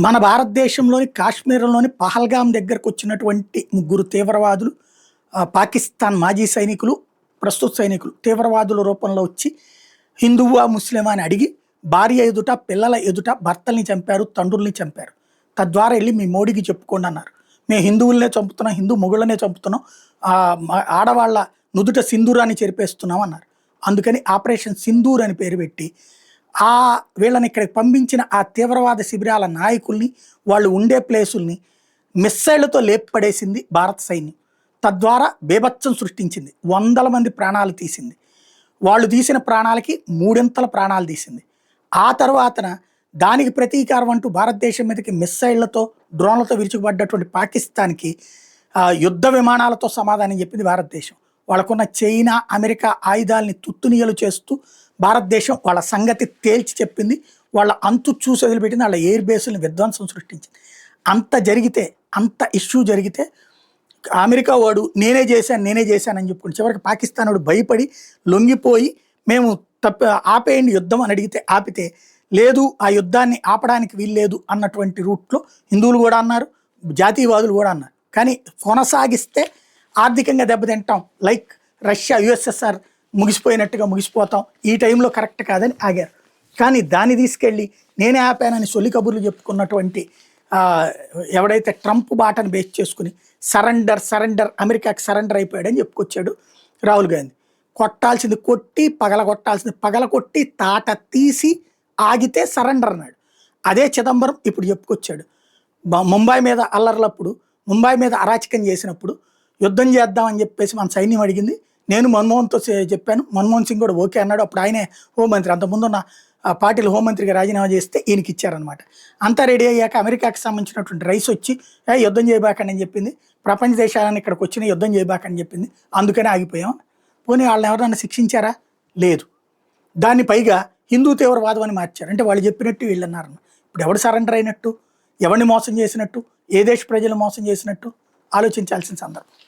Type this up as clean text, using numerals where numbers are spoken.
మన భారతదేశంలోని కాశ్మీర్‌లోని పహల్గామ్ దగ్గరకు వచ్చినటువంటి ముగ్గురు తీవ్రవాదులు పాకిస్తాన్ మాజీ సైనికులు, ప్రస్తుత సైనికులు తీవ్రవాదుల రూపంలో వచ్చి హిందువా, ముస్లిమా అని అడిగి భార్య ఎదుట, పిల్లల ఎదుట భర్తల్ని చంపారు, తండ్రుల్ని చంపారు. తద్వారా ఎళ్లి మీ మోడీకి చెప్పుకోండి అన్నారు. మేము హిందువులనే చంపుతున్నాం, హిందూ మొగుళ్ళనే చంపుతున్నాం, ఆడవాళ్ళ నుదుట సింధూరాన్ని చెరిపేస్తున్నాం అన్నారు. అందుకని ఆపరేషన్ సింధూర్ అని పేరు పెట్టి వీళ్ళని ఇక్కడికి పంపించిన ఆ తీవ్రవాద శిబిరాల నాయకుల్ని, వాళ్ళు ఉండే ప్లేసుల్ని మిస్సైళ్లతో లేపడేసింది భారత సైన్యం. తద్వారా బీభత్సం సృష్టించింది. వందల మంది ప్రాణాలు తీసింది. వాళ్ళు తీసిన ప్రాణాలకి మూడింతల ప్రాణాలు తీసింది. ఆ తర్వాతన దానికి ప్రతీకారం అంటూ భారతదేశం మీదకి మిస్సైళ్లతో, డ్రోన్లతో విరుచుకుపడ్డటువంటి పాకిస్తాన్కి యుద్ధ విమానాలతో సమాధానం చెప్పింది భారతదేశం. వాళ్ళకున్న చైనా, అమెరికా ఆయుధాలని తుత్తునియలు చేస్తూ భారతదేశం వాళ్ళ సంగతి తేల్చి చెప్పింది. వాళ్ళ అంతు చూసి వదిలిపెట్టింది. వాళ్ళ ఎయిర్ బేసులను విధ్వంసం సృష్టించింది. అంత జరిగితే, అంత ఇష్యూ జరిగితే అమెరికా వాడు నేనే చేశాను అని చెప్పుకుంటే చివరికి పాకిస్తాన్ వాడు భయపడి లొంగిపోయి మేము ఆపేయండి యుద్ధం అని అడిగితే ఆపితే, లేదు ఆ యుద్ధాన్ని ఆపడానికి వీల్లేదు అన్నటువంటి రూట్లో హిందువులు కూడా అన్నారు, జాతీయవాదులు కూడా అన్నారు. కానీ కొనసాగిస్తే ఆర్థికంగా దెబ్బతింటాం, లైక్ రష్యా, యుఎస్ఎస్ఆర్ ముగిసిపోయినట్టుగా ముగిసిపోతాం, ఈ టైంలో కరెక్ట్ కాదని ఆగారు. కానీ దాన్ని తీసుకెళ్ళి నేనే ఆపానని సొల్లి కబుర్లు చెప్పుకున్నటువంటి ఎవడైతే ట్రంప్ బాటను బేస్ చేసుకుని సరెండర్ అమెరికాకి సరెండర్ అయిపోయాడని చెప్పుకొచ్చాడు రాహుల్ గాంధీ. కొట్టాల్సింది కొట్టి, పగలగొట్టాల్సింది పగలగొట్టి, తాట తీసి ఆగితే సరెండర్ అన్నాడు. అదే చిదంబరం ఇప్పుడు చెప్పుకొచ్చాడు. ముంబై మీద అల్లర్లప్పుడు, ముంబై మీద అరాచకం చేసినప్పుడు యుద్ధం చేద్దామని చెప్పేసి మన సైన్యం అడిగింది. నేను మన్మోహన్తో చెప్పాను, మన్మోహన్ సింగ్ కూడా ఓకే అన్నాడు. అప్పుడు ఆయనే హోంమంత్రి, అంతకుముందున్న పార్టీలు హోంమంత్రిగా రాజీనామా చేస్తే ఈయనకి ఇచ్చారనమాట. అంతా రెడీ అయ్యాక అమెరికాకి సంబంధించినటువంటి రైస్ వచ్చి యుద్ధం చేయబాకండి అని చెప్పింది. ప్రపంచ దేశాలను ఇక్కడికి వచ్చిన యుద్ధం చేయబాకని చెప్పింది. అందుకనే ఆగిపోయాం. పోనీ వాళ్ళని ఎవరైనా శిక్షించారా? లేదు. దాన్ని పైగా హిందూ తీవ్రవాదం అని మార్చారు. అంటే వాళ్ళు చెప్పినట్టు వీళ్ళు అన్నారు. ఇప్పుడు ఎవడు సరెండర్ అయినట్టు, ఎవరిని మోసం చేసినట్టు, ఏ దేశ ప్రజలు మోసం చేసినట్టు ఆలోచించాల్సిన సందర్భం.